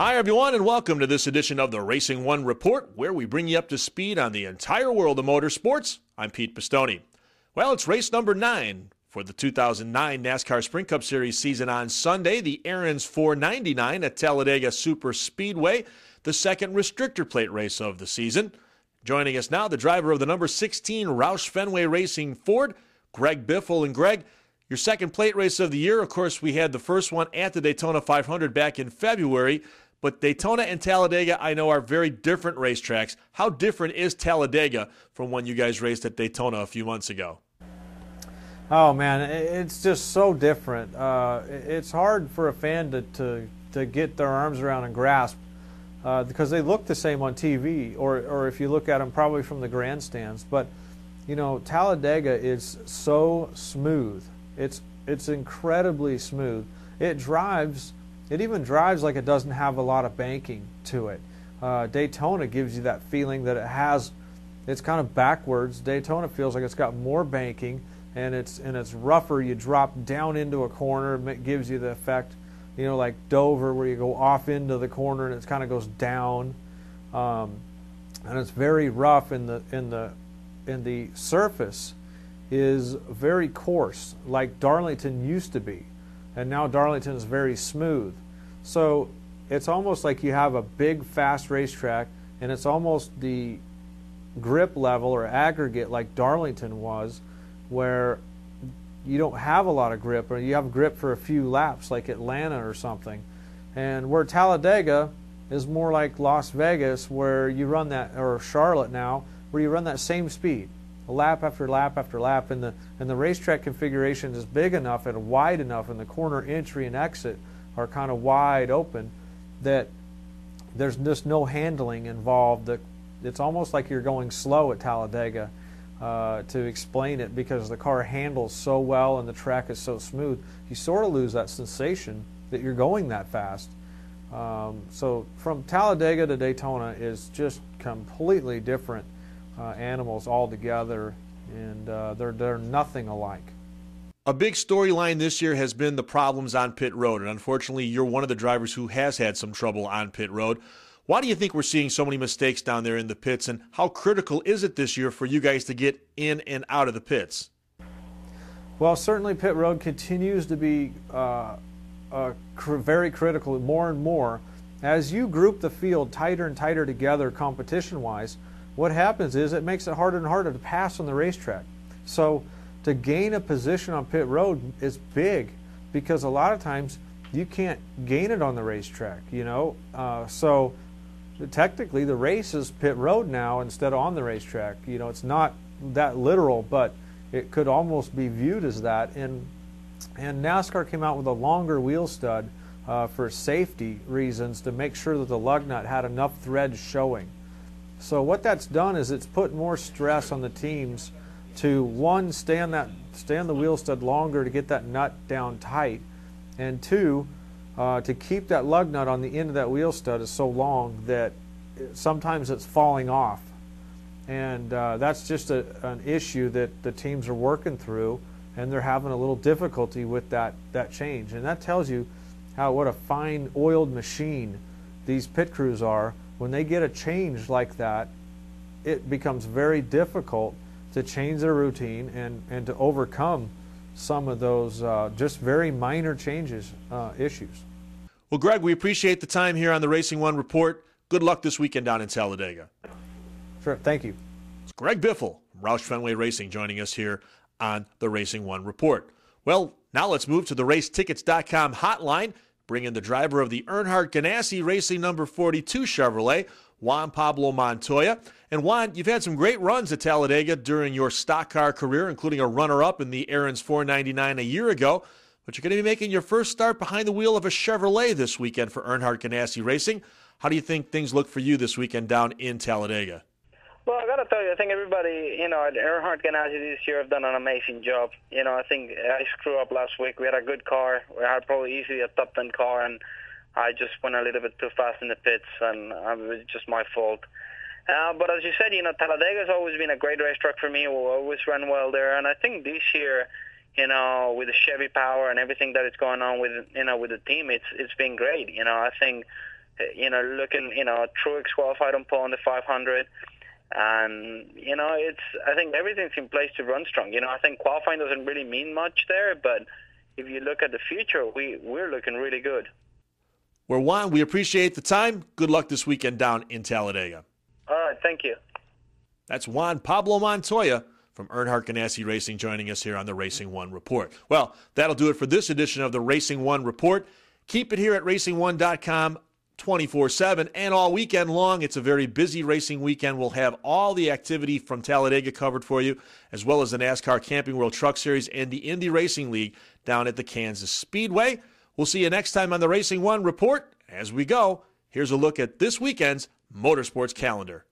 Hi, everyone, and welcome to this edition of the RacingOne Report, where we bring you up to speed on the entire world of motorsports. I'm Pete Pistone. Well, it's race number 9 for the 2009 NASCAR Sprint Cup Series season on Sunday, the Aaron's 499 at Talladega Superspeedway, the second restrictor plate race of the season. Joining us now, the driver of the number 16 Roush Fenway Racing Ford, Greg Biffle. And Greg, your second plate race of the year. Of course, we had the first one at the Daytona 500 back in February, but Daytona and Talladega, I know, are very different racetracks. How different is Talladega from when you guys raced at Daytona a few months ago? Oh, man, it's just so different. It's hard for a fan to get their arms around and grasp because they look the same on TV, or if you look at them probably from the grandstands. But, you know, Talladega is so smooth. It's incredibly smooth. It even drives like it doesn't have a lot of banking to it. Daytona gives you that feeling that it's kind of backwards. Daytona feels like it's got more banking, and it's rougher. You drop down into a corner, and it gives you the effect, you know, like Dover, where you go off into the corner and it kind of goes down. And it's very rough. In the surface is very coarse, like Darlington used to be, and now Darlington is very smooth. So it's almost like you have a big, fast racetrack, and it's almost the grip level or aggregate like Darlington was, where you don't have a lot of grip, or you have grip for a few laps like Atlanta or something. And where Talladega is more like Las Vegas, where you run that, or Charlotte now, where you run that same speed, lap after lap after lap, and the racetrack configuration is big enough and wide enough, and the corner entry and exit are kind of wide open, that there's just no handling involved. It's almost like you're going slow at Talladega, to explain it, because the car handles so well and the track is so smooth. You sort of lose that sensation that you're going that fast. So from Talladega to Daytona is just completely different animals altogether, and they're nothing alike. A big storyline this year has been the problems on pit road, and unfortunately you're one of the drivers who has had some trouble on pit road. Why do you think we're seeing so many mistakes down there in the pits, and how critical is it this year for you guys to get in and out of the pits? Well, certainly pit road continues to be very critical, more and more. As you group the field tighter and tighter together competition-wise, what happens is it makes it harder and harder to pass on the racetrack. So to gain a position on pit road is big, because a lot of times you can't gain it on the racetrack, you know. So technically the race is pit road now instead of on the racetrack. You know, it's not that literal, but it could almost be viewed as that. And NASCAR came out with a longer wheel stud for safety reasons, to make sure that the lug nut had enough threads showing. So what that's done is it's put more stress on the teams to, one, stay on the wheel stud longer to get that nut down tight, and two, to keep that lug nut on the end of that wheel stud is so long that sometimes it's falling off. And that's just an issue that the teams are working through, and they're having a little difficulty with that change. And that tells you what a fine oiled machine these pit crews are. When they get a change like that, it becomes very difficult to change their routine and to overcome some of those just very minor issues. Well, Greg, we appreciate the time here on the RacingOne Report. Good luck this weekend down in Talladega. Sure, thank you. It's Greg Biffle, Roush Fenway Racing, joining us here on the RacingOne Report. Well, now let's move to the racetickets.com hotline, bring in the driver of the Earnhardt Ganassi Racing number 42 Chevrolet, Juan Pablo Montoya. And Juan, you've had some great runs at Talladega during your stock car career, including a runner-up in the Aaron's 499 a year ago. But you're going to be making your first start behind the wheel of a Chevrolet this weekend for Earnhardt Ganassi Racing. How do you think things look for you this weekend down in Talladega? Well, I got to tell you, I think everybody, you know, at Earnhardt Ganassi this year have done an amazing job. You know, I think I screwed up last week. We had a good car. We had probably easily a top 10 car, and I just went a little bit too fast in the pits, and it was just my fault. But as you said, you know, Talladega has always been a great racetrack for me. We always run well there, and I think this year, you know, with the Chevy power and everything that is going on with, you know, with the team, it's been great. You know, I think looking, Truex qualified on pole in the 500. And, I think everything's in place to run strong. I think qualifying doesn't really mean much there, but if you look at the future, we're looking really good. Well, Juan, we appreciate the time. Good luck this weekend down in Talladega. All right, thank you. That's Juan Pablo Montoya from Earnhardt Ganassi Racing joining us here on the Racing One Report. Well, that'll do it for this edition of the Racing One Report. Keep it here at RacingOne.com 24/7 and all weekend long. It's a very busy racing weekend. We'll have all the activity from Talladega covered for you, as well as the NASCAR Camping World Truck Series and the Indy Racing League down at the Kansas Speedway. We'll see you next time on the Racing One Report. As we go, here's a look at this weekend's motorsports calendar.